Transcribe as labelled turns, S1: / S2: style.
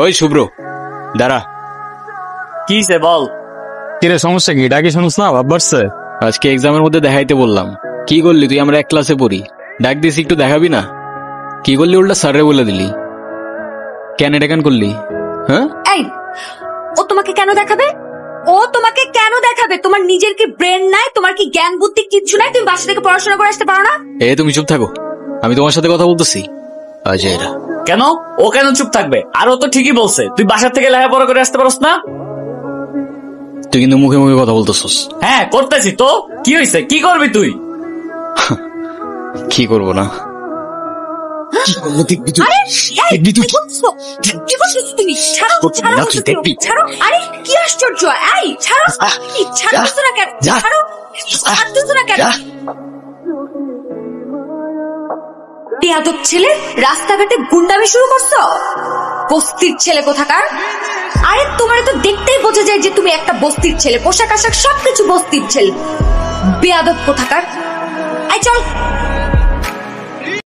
S1: ওই শুভ্র, দাঁড়া।
S2: কি সে বল।
S1: কিরে সমস্যা কি? ডাকি শুনুস না, ভাব বাড়ছে। আজকে এক্সামের মধ্যে দেখাইতে বললাম। কি করলি তুই? আমরা এক ক্লাসে পড়ি, ডাক দিস একটু দেখাবি না? কি করলি? উল্টা স্যারে বলে দিলি। কেন এটা কেন করলি? হ্যাঁ,
S3: এই ও তোমাকে কেন দেখাবে? ও তোমাকে কেন দেখাবে? তোমার নিজের কি ব্রেন নাই? তোমার কি জ্ঞান বুদ্ধি কিচ্ছু নাই? তুমি বাসা থেকে পড়াশোনা করে আসতে পারো না?
S1: তুমি চুপ থাকো, আমি তোমার সাথে কথা বলতেছি। অজয়রা
S2: কেন? ও কেন চুপ থাকবে? আর ও তো ঠিকই বলছে, তুই বাসার থেকে লেখাপড়া করে আসতে পারস না।
S1: তুই কিন্তু মুখে মুখে কথা বলতেছস।
S2: হ্যাঁ করতেছি তো, কি হয়েছে? কি করবি তুই?
S1: কি করবো না?
S3: আরে এই, কি করছো? কি করছো তুমি? ছাড়ো, ছাড়ো,
S1: না, তুই দেখবি।
S3: ছাড়ো। আরে কি আশ্চর্য! এই ছাড়ো, এই ছাড়ছো না কেন? ছাড়ো, ছাড়ছো না কেন? বেয়াদব ছেলে, রাস্তাঘাটে গুন্ডামি শুরু করছো? বস্তির ছেলে কোথাকার! আরে তোমার তো দেখতেই বোঝা যায় যে তুমি একটা বস্তির ছেলে, পোশাক আশাক সবকিছু বস্তির ছেলে। বেয়াদব কোথাকার! আই চল।